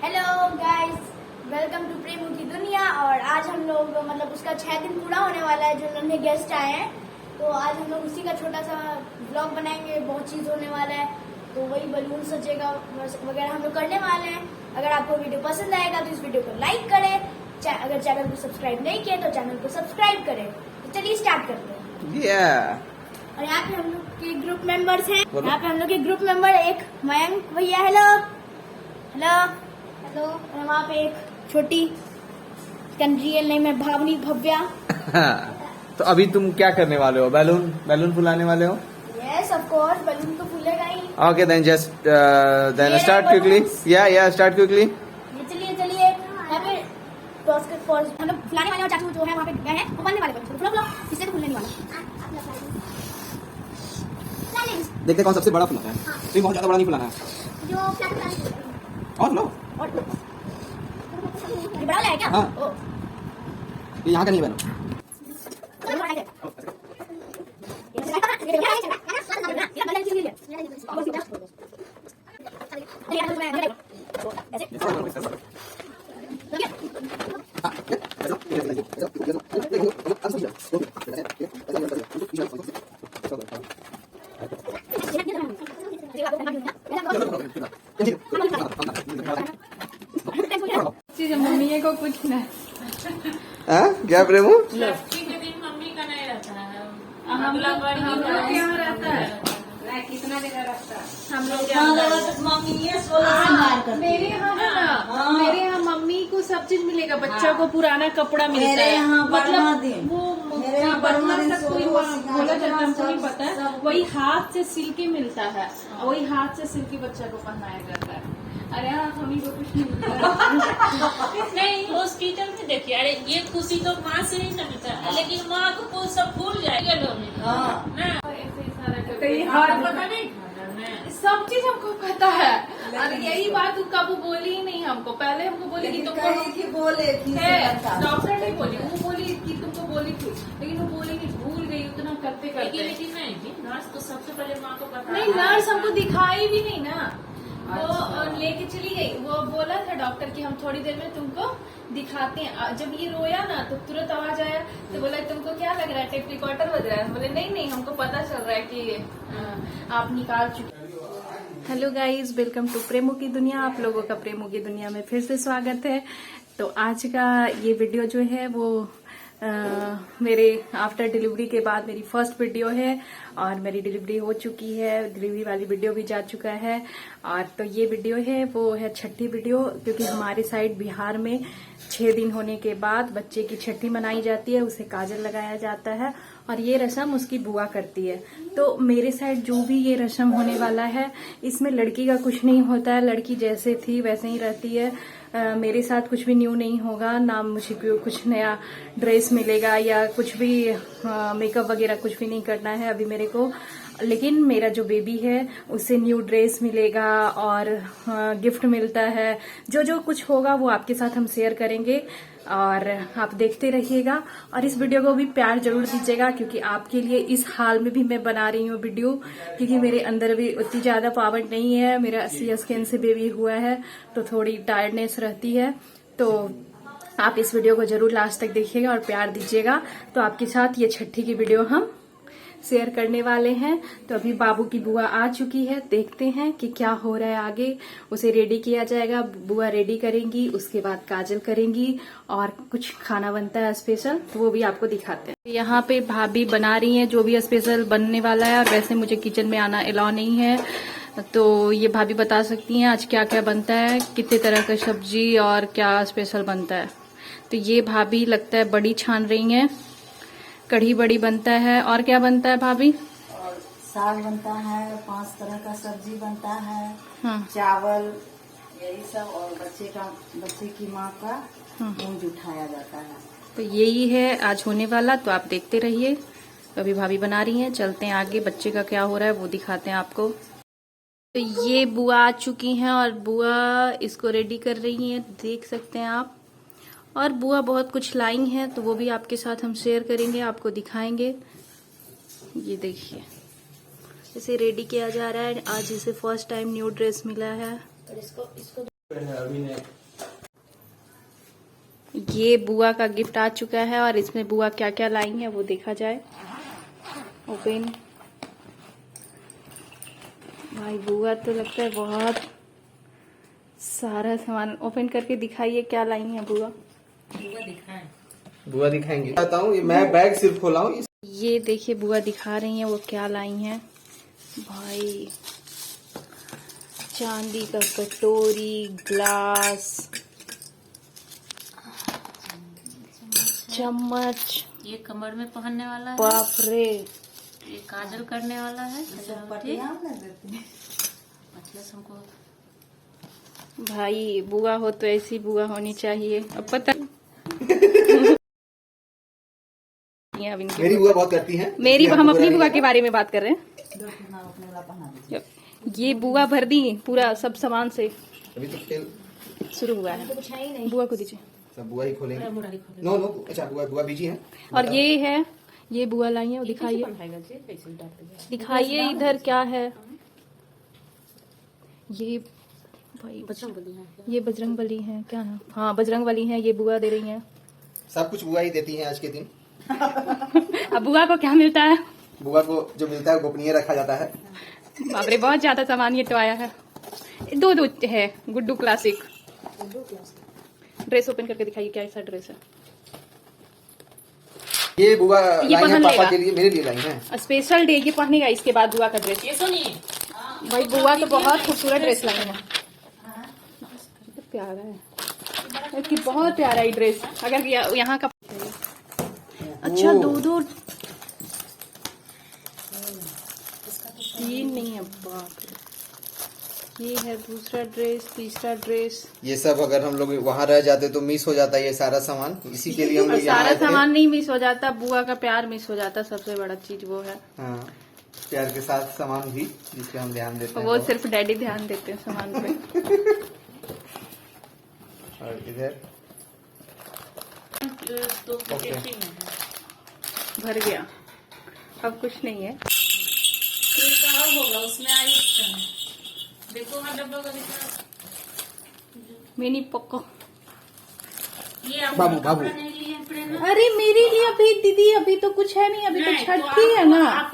Hello guys, welcome to Premu की दुनिया। और आज हम लोग मतलब उसका 6 दिन पूरा होने वाला है जो नन्हे गेस्ट आए हैं, तो आज हम लोग उसी का छोटा सा व्लॉग बनाएंगे। बहुत चीज होने वाला है, तो वही बलून सजेगा वगैरह हम लोग करने वाले हैं। अगर आपको वीडियो पसंद आएगा तो इस वीडियो को लाइक करें, अगर चैनल को सब्सक्राइब नहीं किया तो चैनल को सब्सक्राइब करें। तो चलिए स्टार्ट करते हैं। और यहाँ पे हम लोग के ग्रुप मेंबर्स हैं। यहाँ पे हम लोग के ग्रुप मेंबर एक मयंक भैया, हेलो हेलो हेलो। और वहाँ पे एक छोटी रियल नेम है भावनी भव्या। तो अभी तुम क्या करने वाले हो? बैलून फुलाने वाले हो? यस ऑफ कोर्स, बैलून तो फूलेगा ही। Okay then just then start quickly. या स्टार्ट क्विकली। चलिए यहाँ पे हम लोग फुलाने वाले और चाचू जो है वहाँ पे गए हैं वो बनने वाले बैलून। फुलो इससे तो फूलने नहीं वाला। देखते कौन सबसे बड़ा फुलाना है। तो बहुत ज्यादा बड़ा नहीं फुलाना है। और लो ये बड़ा वाला है क्या? हाँ। ये यहाँ का नहीं बनो। मम्मी को कुछ नहीं। क्या प्रेमू? लड़की के दिन मम्मी का नहीं रहता है। हम लोग यहाँ रहता है कितना जगह रहता है हम लोग मेरे यहाँ है ना। मेरे यहाँ मम्मी को सब चीज मिलेगा। बच्चा को पुराना कपड़ा मिलता है। मतलब वो बटना तक कोई बोला जाता है, हमको नहीं पता है। वही हाथ से सिल के मिलता है, वही हाथ से सिल के बच्चा को पहनाया जाता है। अरे हाँ, हमी को कुछ नहीं मिलता। नहीं हॉस्पिटल में देखिए, अरे ये खुशी तो माँ से नहीं मिलता है, लेकिन माँ को सब भूल जाएगा लोग ना। पता नहीं, सब चीज हमको पता है। अरे यही बात कब वो बोली ही नहीं हमको। पहले हमको बोली कि तुमको डॉक्टर नहीं बोली, वो बोली कि तुमको बोली थी, लेकिन वो बोली नहीं, भूल गई उतना करते करते। लेकिन नहीं, नर्स तो सबसे पहले माँ को पता नहीं, नर्स हमको दिखाई भी नहीं ना। वो लेके चली गई। वो बोला था डॉक्टर कि हम थोड़ी देर में तुमको दिखाते हैं। जब ये रोया ना तो तुरंत आवाज आया, तो बोला तुमको क्या लग रहा है, टेप रिकॉर्डर बज रहा है? बोले नहीं हमको पता चल रहा है कि आप निकाल चुके। Hello guys, welcome to Premu की दुनिया। आप लोगों का प्रेमू की दुनिया में फिर से स्वागत है। तो आज का ये वीडियो जो है वो मेरे आफ्टर डिलीवरी के बाद मेरी फर्स्ट वीडियो है। और मेरी डिलीवरी हो चुकी है, डिलीवरी वाली वीडियो भी जा चुका है। और तो ये वीडियो है वो है छठी वीडियो, क्योंकि हमारे साइड बिहार में 6 दिन होने के बाद बच्चे की छठी मनाई जाती है, उसे काजल लगाया जाता है और ये रस्म उसकी बुआ करती है। तो मेरे साइड जो भी ये रस्म होने वाला है, इसमें लड़की का कुछ नहीं होता है। लड़की जैसे थी वैसे ही रहती है। मेरे साथ कुछ भी न्यू नहीं होगा, ना मुझे कुछ नया ड्रेस मिलेगा या कुछ भी मेकअप वगैरह कुछ भी नहीं करना है अभी मेरे को। लेकिन मेरा जो बेबी है उसे न्यू ड्रेस मिलेगा और गिफ्ट मिलता है। जो कुछ होगा वो आपके साथ हम शेयर करेंगे और आप देखते रहिएगा। और इस वीडियो को भी प्यार जरूर दीजिएगा, क्योंकि आपके लिए इस हाल में भी मैं बना रही हूँ वीडियो, क्योंकि मेरे अंदर भी उतनी ज्यादा पावर नहीं है। मेरा CS से बेबी हुआ है तो थोड़ी टायर्डनेस रहती है। तो आप इस वीडियो को जरूर लास्ट तक देखिएगा और प्यार दीजिएगा। तो आपके साथ ये छठी की वीडियो हम शेयर करने वाले हैं। तो अभी बाबू की बुआ आ चुकी है, देखते हैं कि क्या हो रहा है आगे। उसे रेडी किया जाएगा, बुआ रेडी करेंगी, उसके बाद काजल करेंगी और कुछ खाना बनता है स्पेशल, तो वो भी आपको दिखाते हैं। यहाँ पे भाभी बना रही हैं जो भी स्पेशल बनने वाला है। और वैसे मुझे किचन में आना अलाउ नहीं है, तो ये भाभी बता सकती हैं आज क्या क्या बनता है, कितने तरह का सब्जी और क्या स्पेशल बनता है। तो ये भाभी लगता है बड़ी छान रही हैं। कढ़ी बड़ी बनता है और क्या बनता है भाभी? और साग बनता है, 5 तरह का सब्जी बनता है। हाँ। चावल, यही सब। और बच्चे की माँ का गूंज उठाया जाता है। तो यही है आज होने वाला, तो आप देखते रहिए। अभी भाभी बना रही हैं, चलते हैं आगे, बच्चे का क्या हो रहा है वो दिखाते हैं आपको। तो ये बुआ आ चुकी हैं और बुआ इसको रेडी कर रही हैं, देख सकते हैं आप। और बुआ बहुत कुछ लाई हैं, तो वो भी आपके साथ हम शेयर करेंगे, आपको दिखाएंगे। ये देखिए इसे रेडी किया जा रहा है। आज इसे फर्स्ट टाइम न्यू ड्रेस मिला है। और इसको ये बुआ का गिफ्ट आ चुका है और इसमें बुआ क्या क्या लाई है वो देखा जाए। ओपन। भाई बुआ तो लगता है बहुत सारा सामान। ओपन करके दिखाइए क्या लाई है बुआ। बुआ दिखाएंगे। बताता हूँ, मैं बैग सिर्फ खोला हूँ। ये देखिए बुआ दिखा रही हैं वो क्या लाई हैं। भाई चांदी का कटोरी, ग्लास, चम्मच, ये कमर में पहनने वाला है, बाप रे, ये काजल करने वाला है, पटिया ना देती है। मतलब हमको भाई बुआ हो तो ऐसी बुआ होनी चाहिए। अब पता नहीं अब इनकी मेरी बुआ बहुत करती है। मेरी हम अपनी बुआ के बारे में बात कर रहे हैं। दो अपने वाला पहना दीजिए। ये बुआ भर दी पूरा सब सामान से। अभी तो खेल शुरू हुआ है। कुछ है ही नहीं। बुआ को दीजिए। सब बुआ ही खोलेंगे। नो नो, अच्छा बुआ बीजी है। और ये है, ये बुआ लाई है, वो दिखाइए, दिखाइए इधर क्या है। ये भाई ये बजरंग बली है क्या है? हाँ बजरंग बली है, ये बुआ दे रही है। सब कुछ बुआ ही देती है आज के दिन। अब बुआ को क्या मिलता है? बुआ को जो मिलता है गोपनीय रखा जाता है। बाप रे बहुत ज्यादा सामान ये तो आया है। दो है गुड्डू क्लासिक। ड्रेस ओपन करके दिखाइए क्या ऐसा ड्रेस है। ये बुआ ये लाई है पहन पापा लेगा। के लिए, मेरे लिए लाई है। स्पेशल डे ये पहनेगा इसके बाद बुआ का ड्रेस। ये सुनिए भाई बुआ तो बहुत खूबसूरत ड्रेस लाई है। तो प्यारा है कि बहुत प्यारा है ड्रेस। अगर यहाँ का अच्छा ओ। दो तीन नहीं है। बाप रे, ये है दूसरा ड्रेस, तीसरा ड्रेस। ये सब अगर हम लोग वहाँ रह जाते तो मिस हो जाता ये सारा सामान। इसी के लिए हम और लोग यहाँ सारा आए थे। सामान नहीं मिस हो जाता, बुआ का प्यार मिस हो जाता। सबसे बड़ा चीज वो है। हाँ, प्यार के साथ सामान भी जिसपे हम ध्यान देते हैं। वो सिर्फ डैडी ध्यान देते हैं सामान पे। और इधर तो पैकेजिंग है। भर गया, अब कुछ नहीं है। एक और होगा उसमें आयुष का है। देखो हाँ डब्बा का दिखा। Mini Poco. ये आप बाबू, कपड़ा बाबू। नहीं लिए हैं ना? अरे मेरे लिए अभी दीदी अभी तो कुछ है नहीं, अभी तो नहीं, छठ तो ही है ना। आप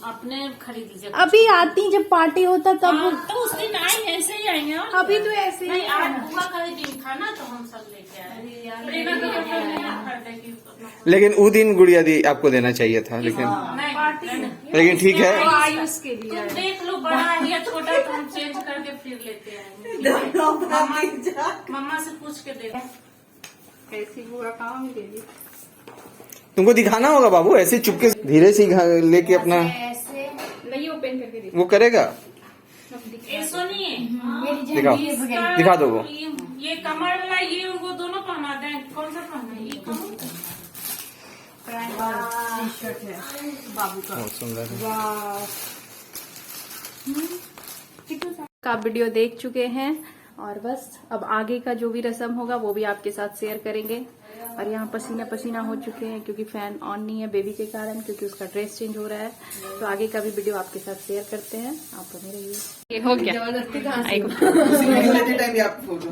अपने खरीद लीजिए। अभी आती जब पार्टी होता तब। हाँ, तो उस दिन आएंगे ऐसे ही आएंगे। और अभी तो ऐसे ही नहीं, है। आज बुआ का ही दिन था ना तो हम सब लेके आए। प्रेरणा का कपड़ा नहीं खरीदे कि अपना- लेकिन वो दिन गुड़िया दी आपको देना चाहिए था, लेकिन लेकिन ठीक है। आयुष के लिए तुम देख लो बड़ा है या छोटा तो हम चेंज करके फिर लेते हैं। मम्मा से पूछ के देखो। कैसी बुआ काम देगी। तुमको दिखाना होगा बाबू, ऐसे चुपके धीरे से लेके अपना ऐसे नहीं ओपन करके देखो। वो करेगा। ए सुनिए दिखाओ, दिखा दो वो। ये कमर वाला ये वो दोनों पहना दें। कौन सा पहना है? ये कौन सा? बहुत सुंदर है। का वीडियो देख चुके हैं और बस अब आगे का जो भी रस्म होगा वो भी आपके साथ शेयर करेंगे। और यहाँ पसीना पसीना हो चुके हैं क्योंकि फैन ऑन नहीं है बेबी के कारण, क्योंकि उसका ड्रेस चेंज हो रहा है। तो आगे का भी वीडियो आपके साथ शेयर करते हैं। आप बने रहिए। ये हो गया। टाइम आप फोटो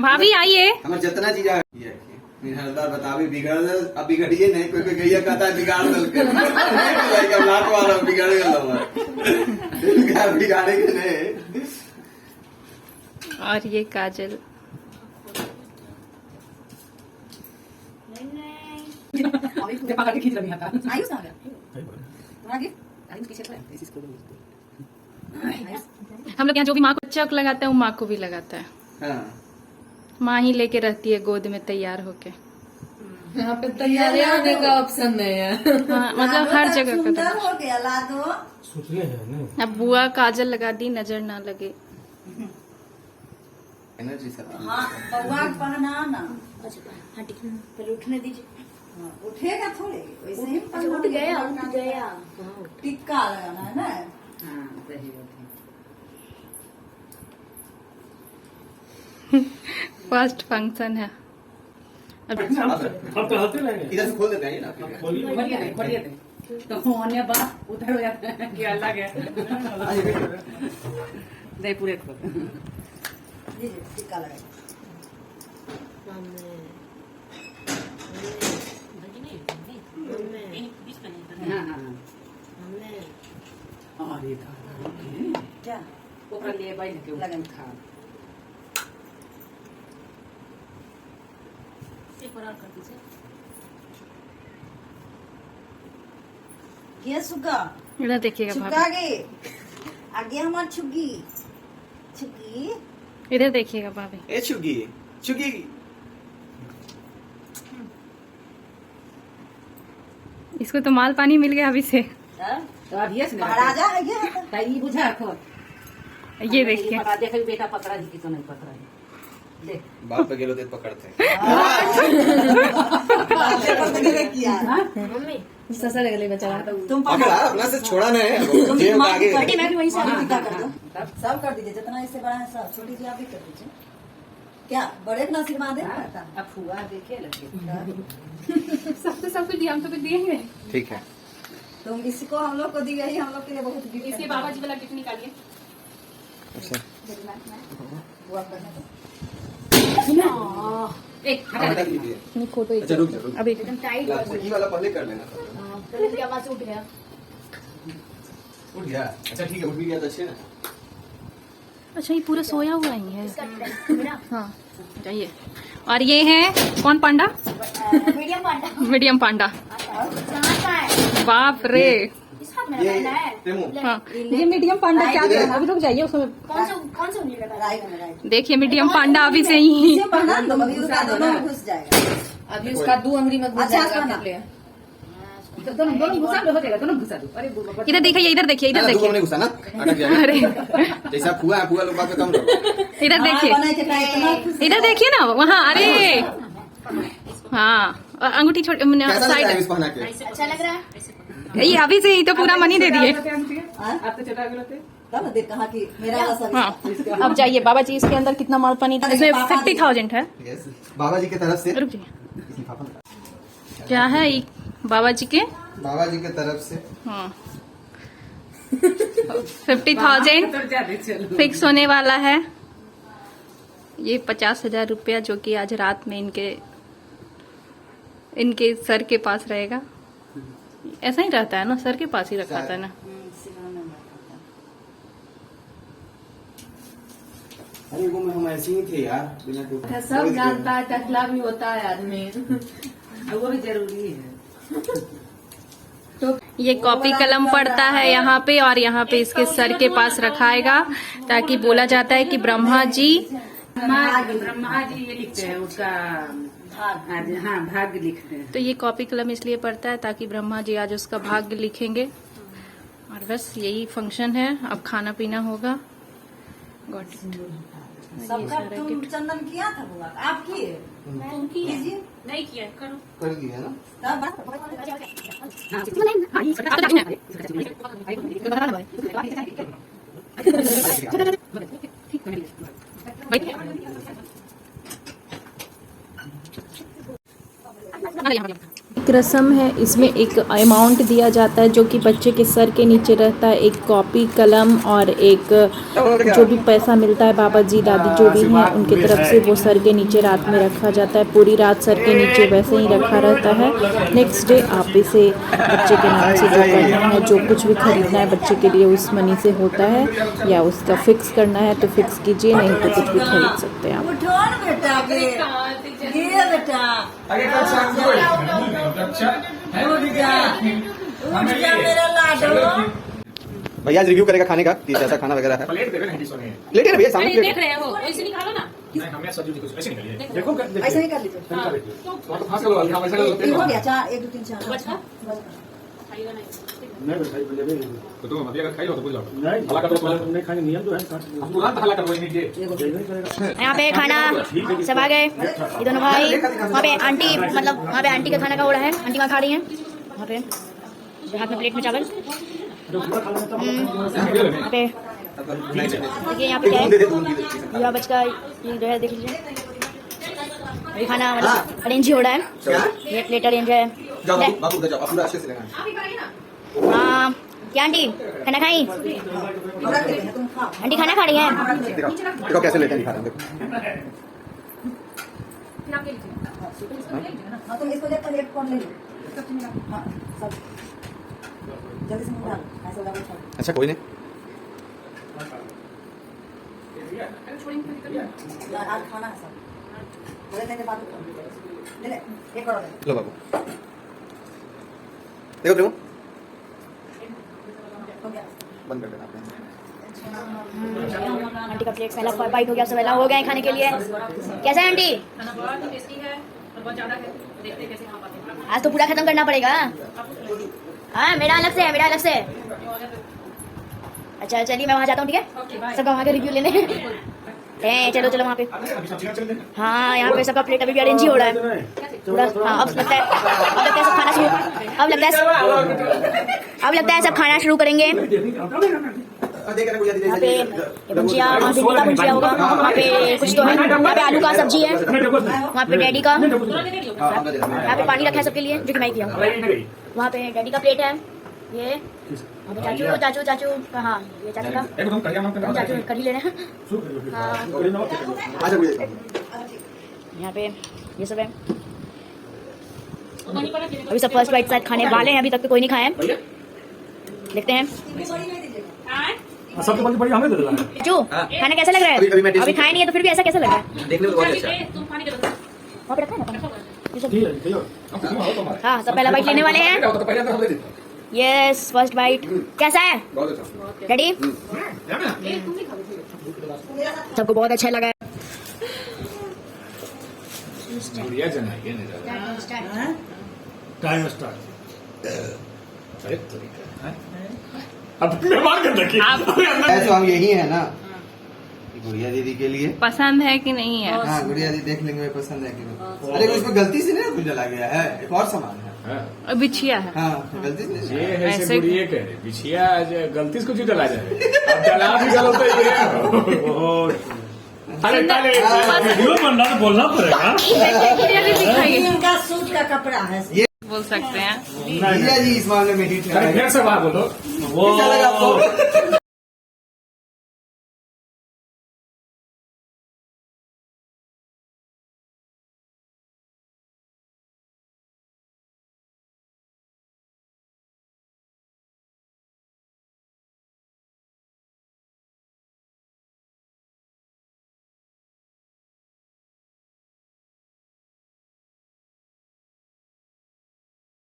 भाभी आइए। हमारे जितना चीज हरदार बतावे बिगड़ अब बिगड़िए नहीं, कोई कोई गैया कहता है बिगाड़ दल लाख वाला बिगड़ गया बिगाड़ेगे नहीं। और ये काजल हम लोग यहाँ जो भी माँ को चक लगाता है वो माँ को भी लगाता है। हाँ, माँ ही लेके रहती है गोद में तैयार होके। यहाँ पे तैयार होने का ऑप्शन नहीं है। हाँ मतलब हर जगह का सुंदर हो गया ला दो। अब बुआ काजल लगा दी नजर ना लगे। एनर्जी सब हाँ बउआ के पहना ना। हाँ ठीक है, पहले उठने दीजिए। हाँ, उठेगा थोड़े वैसे ही अच्छा उठ गया, उठ गया। टिक्का लगाना है ना। हाँ सही बात है। फर्स्ट फंक्शन है। अब इधर से खोल देते हैं ना। तो होने बा उधर हो जाता है कि अलग है। दे पूरे खोल। लीजिए टिक्का लगाइए। हाँ हाँ अरे क्या ओकरा लिए बैठ के लगन खा एक और कर दीजिए। ये सुगा इधर देखिएगा छुगा भाभी, गे आगे हमार छुगी छुगी इधर देखिएगा भाभी। ए चुगी चुगी इसको तो माल पानी मिल गया अभी से। तो अब ये महाराजा है ये ताई बुझा रखो ये देखिए, पता देखे बेटा पकड़ा जी तो नहीं पकड़ा देख बाप पे गेलो तो पकड़ते हैं। किया ससुर गले बेचारा। तुम पकड़ा अपना से छोड़ा नहीं है जेब का आगे छोटी मैं भी वही सारी टिक्का कर दो सब कर दीजिए जितना इससे बड़ा है सब छोटी सी आप भी कर दीजिए क्या बड़े का आशीर्वाद है अब फुआ देखे लगे सबको सब कुछ दिया, हम तो कुछ दिए ही नहीं। ठीक है तुम इसको हम लोग को दी गई हम लोग के लिए बहुत गिफ्ट इसके बाबा जी वाला टिक निकालिए। अच्छा बुआ करने दो एक हटा दीजिए। फोटो अच्छा रुक जा रुक अभी एकदम टाइट जा। ये वाला पहले कर लेना पहले की आवाज उठ गया। उठ गया अच्छा ठीक है उठ भी गया तो अच्छे ना अच्छा, ये पूरा सोया हुआ ही है। इसका मेरा हाँ चाहिए। और ये है कौन पांडा? मीडियम पांडा मीडियम पांडा। कहाँ का है? बाप रे, इस हाथ में ये लगाना है। प्रेमो हाँ ये मीडियम पांडा क्या राइट। अभी रुक जाइए उसमें। कौन सा उंगली लगाना है? राइट में राइट देखिए मीडियम पांडा अभी से ही। इसे बना दो अभी उसका दोनों में घुस जाएगा अभी उसका 2 अंगुली में घुस अच्छा, जाएगा बना। कर ले तो दोनों घुसा दो हो जाएगा दोनों घुसा दो अरे इधर देखिए, इधर देखिए, इधर दो देखिए, ने घुसा ना अटक गया अरे जैसा फुआ है फुआ लोग बात पे कम रहो इधर देखिए, बनाए के खाए इतना खुश इधर देखिए ना वहाँ। अरे हाँ, और अंगूठी छोड़ कैसा लग रहा है साइड। इस पहना के अच्छा लग रहा है? ये अभी से ही तो पूरा मनी दे दिए। आप तो छोटा गलत है तब देख कहा कि मेरा वाला सब हाँ अब जाइए बाबा जी, इसके अंदर कितना माल पानी था? इसमें 50,000 है। यस बाबा जी की तरफ से रुक जाइए, क्या है ये? बाबा जी के बाबा जी की तरफ से हाँ 50,000 फिक्स होने वाला है। ये 50,000 रुपया जो कि आज रात में इनके सर के पास रहेगा। ऐसा ही रहता है ना, सर के पास ही रखा था ना। अरे वो में हम ऐसे ही थे यार बिना कोई सब जानता है टकला भी होता है आदमी वो भी जरूरी है ये कॉपी कलम पड़ता है यहाँ पे, और यहाँ पे इसके सर के पास रखाएगा, ताकि बोला जाता है कि ब्रह्मा जी ब्रह्मा जी ये लिखते हैं उसका हाँ भाग्य लिखते हैं तो ये कॉपी कलम इसलिए पड़ता है ताकि ब्रह्मा जी आज उसका भाग्य लिखेंगे। और बस यही फंक्शन है, अब खाना पीना होगा। Got it. सबका तुम चंदन किया था बुआ आप किए तुम किए कीजिए नहीं किया करो कर दिया ना एक रस्म है, इसमें एक अमाउंट दिया जाता है जो कि बच्चे के सर के नीचे रहता है। एक कॉपी कलम और एक जो भी पैसा मिलता है बाबा जी दादी जो भी हैं उनके तरफ से वो सर के नीचे रात में रखा जाता है। पूरी रात सर के नीचे वैसे ही रखा रहता है। नेक्स्ट डे आप इसे बच्चे के नाम से जो करना है, जो कुछ भी खरीदना है बच्चे के लिए उस मनी से होता है, या उसका फिक्स करना है तो फिक्स कीजिए, नहीं तो कुछ भी खरीद सकते हैं आप। उठो ना बेटा ये बेटा उठ जा मेरा लाडो भैया रिव्यू करेगा खाने का कि कैसा खाना वगैरह है। प्लेट देवे ना हिंदी सोने प्लेट है ना भैया सामने अरे प्लेट देख रहे हैं वो वैसे निकालो ना। नहीं हमें सब्जी कुछ ऐसे निकलिए देखो ऐसा ही कर लीजिए तरीका देखिए तो फास्ट करो हम ऐसा करते ये हो हैं गया 4 1 2 3 4 बचका खाइएगा नहीं नहीं भाई बोले तो तुम मत खाई लो तो बोल जाओ नहीं हला कर तो नहीं खाने नियम जो है हम तुरंत हला कर वही नीचे यहाँ पे खाना सब आ गए, ये दोनों भाई वहाँ पे आंटी, मतलब वहाँ पे आंटी का खाना का हो रहा है, आंटी वहाँ खा रही हैं। वहाँ पे हाथ में प्लेट में चावल, यहाँ पे देखिए यहाँ पे क्या है, युवा बचका ये जो है देख लीजिए, अभी खाना मतलब अरेंज ही हो रहा है, ये प्लेट अरेंज है। जाओ बाबू उधर जाओ पूरा अच्छे से लेना हाँ क्या आंटी खाना खाई? हम रख देते हैं, तुम खाओ। आंटी खाना खा रही हैं? देखो कैसे लेते हैं, दिखा रहा हूं, देखो। हाँ, तुम इसको देखो, एक कौन ले लो। हाँ, सब जल्दी से निकालो, ऐसे हो जाएगा। अच्छा कोई नहीं, आज खाना है सब, बोले थे बात ले ले, एक और ले। लो बाबू, देखो प्रेमो, हो गया। बंद कर देना आपने। आंटी का प्लेट पहला बाइट हो गया, सब वेला हो गए हैं खाने के लिए। कैसा है आंटी? खाना बहुत टेस्टी है और बहुत ज्यादा है, देखते हैं कैसे खा पाते हैं। आज तो पूरा खत्म करना पड़ेगा। हाँ मेरा अलग से है, मेरा अलग से। अच्छा चलिए मैं वहाँ जाता हूँ, ठीक है? सबका वहाँ का रिव्यू लेने। चलो चलो वहाँ पे। हाँ यहाँ पे सबका प्लेट अभी भी अरेंज ही हो रहा है पूरा। हाँ अब लगता है सब खाना शुरू, अब लगता है सब खाना शुरू करेंगे। यहाँ पे ये भुजिया, वहाँ पे मीठा भुजिया होगा, वहाँ पे कुछ तो है, यहाँ पे आलू का सब्जी है, वहाँ पे डैडी का, यहाँ पे पानी रखा है सबके लिए जो कि मैं किया हूँ। वहाँ पे डैडी का प्लेट है, ये चाचू चाचू चाचू हाँ ये चाचू का, चाचू कढ़ी ले रहे हैं। हाँ यहाँ पे ये सब है। अभी सब फर्स्ट बाइट साथ खाने वाले हैं, अभी तक तो कोई नहीं खाया है, देखते हैं। सबसे बड़ी हमें दे देना है। चाचू खाना कैसा लग रहा है? अभी खाए नहीं है तो फिर भी ऐसा कैसा लग रहा है? देखने में बहुत अच्छा है। तुम पानी दे दो। वहाँ पे रखा है ना पानी? ये सब- ठीक है, ठीक है। हाँ सब पहला बाइट लेने वाले हैं। यस फर्स्ट बाइट कैसा है बहुत अच्छा। रेडी? सबको बहुत अच्छा लगा है। बढ़िया जनाइए ना टाइम स्टार्ट। अब मेहमान कर देखिए। ऐसा हम यही है ना, गुड़िया दीदी के लिए पसंद है कि नहीं है? हाँ गुड़िया दीदी देख लेंगे पसंद है कि नहीं। अरे उसमें गलती से नहीं कुछ जला गया है, एक और सामान है। बिछिया है। हाँ गलती से नहीं। ये है ऐसे बुढ़िए कह रहे बिछिया गलती से कुछ जला जाए। अब जला भी गलत है ये। अरे पहले वीडियो बनना तो बोलना पड़ेगा। इनका सूट का कपड़ा है। बोल सकते हैं। गुड़िया जी इस मामले में हिट है। फिर से बात बोलो। कैसा लगा आपको?